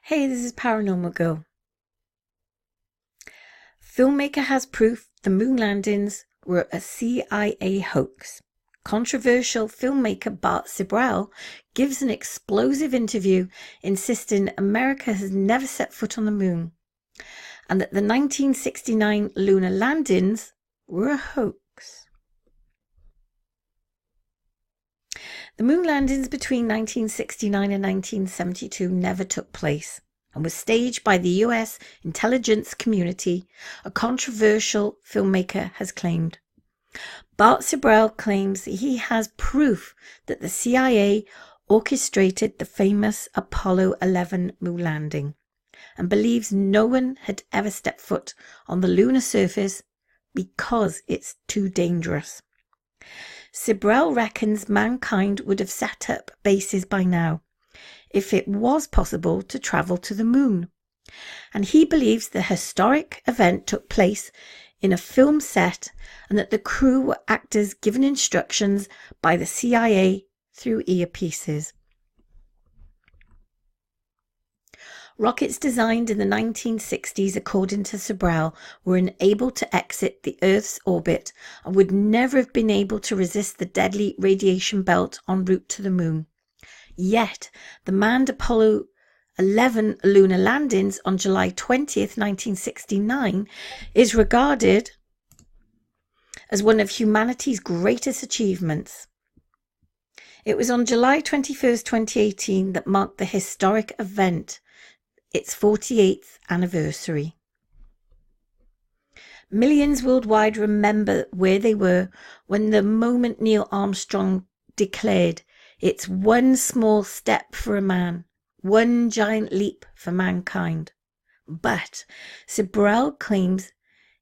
Hey, this is Paranormal Girl. Filmmaker has proof the moon landings were a CIA hoax. Controversial filmmaker Bart Sibrel gives an explosive interview insisting America has never set foot on the moon and that the 1969 lunar landings were a hoax. The moon landings between 1969 and 1972 never took place and was staged by the US intelligence community, a controversial filmmaker has claimed. Bart Sibrel claims he has proof that the CIA orchestrated the famous Apollo 11 moon landing and believes no one had ever stepped foot on the lunar surface because it's too dangerous. Sibrel reckons mankind would have set up bases by now if it was possible to travel to the moon. And he believes the historic event took place in a film set and that the crew were actors given instructions by the CIA through earpieces. Rockets designed in the 1960s, according to Sibrel, were unable to exit the Earth's orbit and would never have been able to resist the deadly radiation belt en route to the moon. Yet, the manned Apollo 11 lunar landings on July 20th, 1969 is regarded as one of humanity's greatest achievements. It was on July 21st, 2018 that marked the historic event, its 48th anniversary. Millions worldwide remember where they were when the moment Neil Armstrong declared, "It's one small step for a man, one giant leap for mankind." But Sibrel claims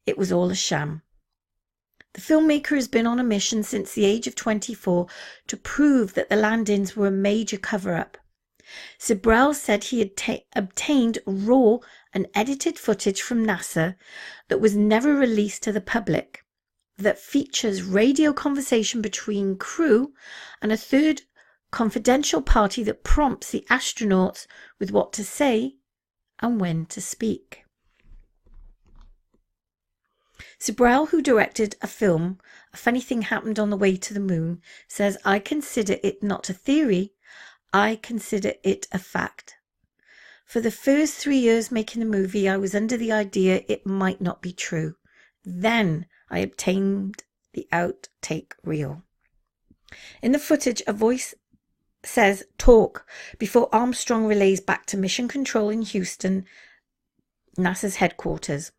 it was all a sham. The filmmaker has been on a mission since the age of 24 to prove that the landings were a major cover-up. Sibrel said he had obtained raw and edited footage from NASA that was never released to the public, that features radio conversation between crew and a third confidential party that prompts the astronauts with what to say and when to speak. Sibrel, who directed a film, A Funny Thing Happened on the Way to the Moon, says, "I consider it not a theory, I consider it a fact. For the first 3 years making the movie, I was under the idea it might not be true. Then I obtained the outtake reel. In the footage, a voice says, 'Talk,' before Armstrong relays back to Mission Control in Houston, NASA's headquarters.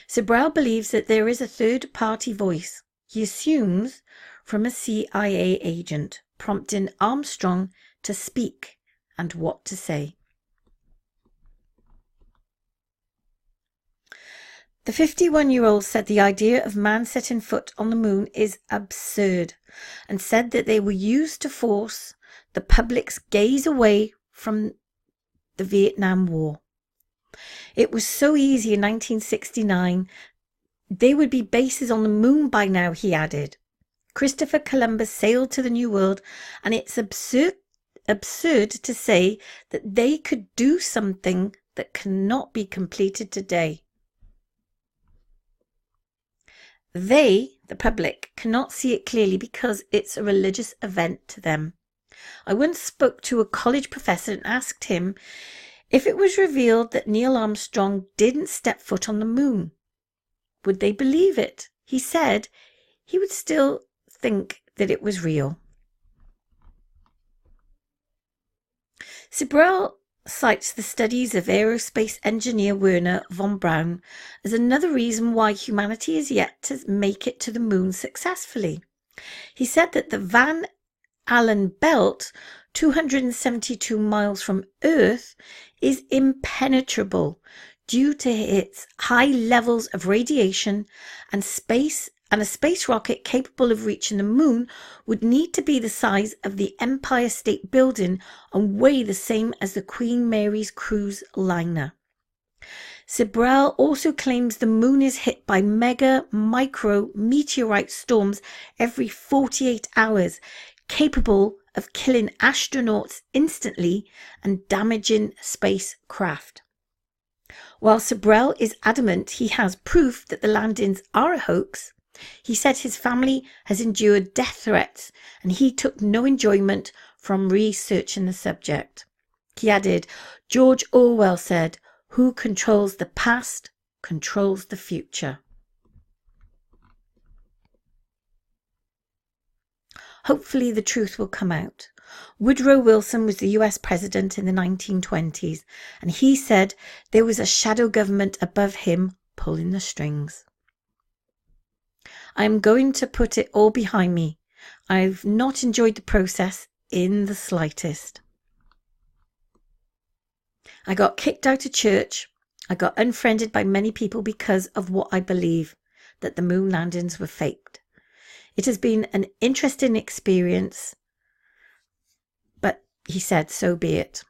Sibrel believes that there is a third-party voice, he assumes from a CIA agent, prompting Armstrong to speak and what to say. The 51-year-old said the idea of man setting foot on the moon is absurd and said that they were used to force the public's gaze away from the Vietnam War. It was so easy in 1969. There would be bases on the moon by now, he added. Christopher Columbus sailed to the New World, and it's absurd to say that they could do something that cannot be completed today. They, the public, cannot see it clearly because it's a religious event to them. I once spoke to a college professor and asked him if it was revealed that Neil Armstrong didn't step foot on the moon, would they believe it? He said he would still think that it was real. Sibrel cites the studies of aerospace engineer Wernher von Braun as another reason why humanity is yet to make it to the moon successfully. He said that the Van Allen belt, 272 miles from Earth, is impenetrable due to its high levels of radiation, and a space rocket capable of reaching the moon would need to be the size of the Empire State Building and weigh the same as the Queen Mary's cruise liner. Sibrel also claims the moon is hit by micro meteorite storms every 48 hours, capable of killing astronauts instantly and damaging spacecraft. While Sabrell is adamant he has proof that the landings are a hoax, he said his family has endured death threats and he took no enjoyment from researching the subject. He added, George Orwell said, "Who controls the past controls the future." Hopefully the truth will come out. Woodrow Wilson was the US president in the 1920s, and he said there was a shadow government above him pulling the strings. I'm going to put it all behind me. I've not enjoyed the process in the slightest. I got kicked out of church. I got unfriended by many people because of what I believe, that the moon landings were faked. It has been an interesting experience, but he said, so be it.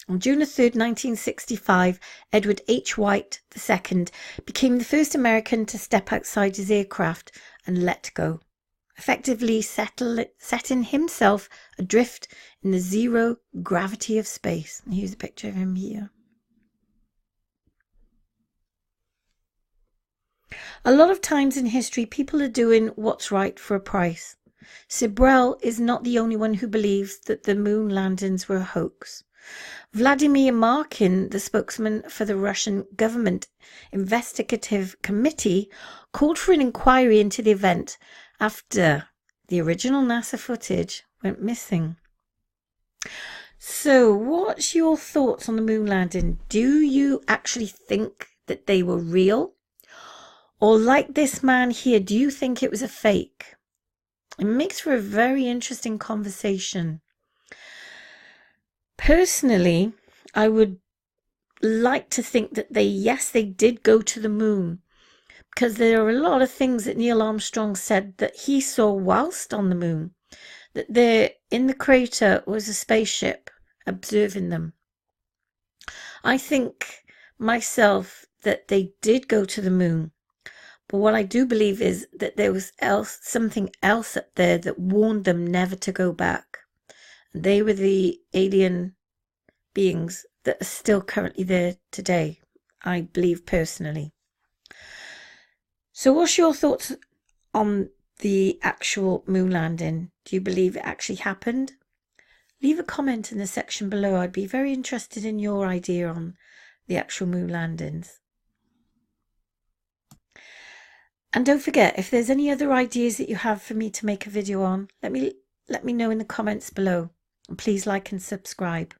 On June 3rd, 1965, Edward H. White II became the first American to step outside his aircraft and let go, effectively setting himself adrift in the zero gravity of space. And here's a picture of him here. A lot of times in history, people are doing what's right for a price. Sabrell is not the only one who believes that the moon landings were a hoax. Vladimir Markin, the spokesman for the Russian government investigative committee, called for an inquiry into the event after the original NASA footage went missing. So, what's your thoughts on the moon landing? Do you actually think that they were real? Or like this man here, do you think it was a fake? It makes for a very interesting conversation. Personally, I would like to think that they did go to the moon, because there are a lot of things that Neil Armstrong said that he saw whilst on the moon, that there in the crater was a spaceship observing them. I think myself that they did go to the moon. But what I do believe is that there was something else up there that warned them never to go back. They were the alien beings that are still currently there today, I believe personally. So what's your thoughts on the actual moon landing? Do you believe it actually happened? Leave a comment in the section below. I'd be very interested in your idea on the actual moon landings. And don't forget, if there's any other ideas that you have for me to make a video on, let me know in the comments below. And please like and subscribe.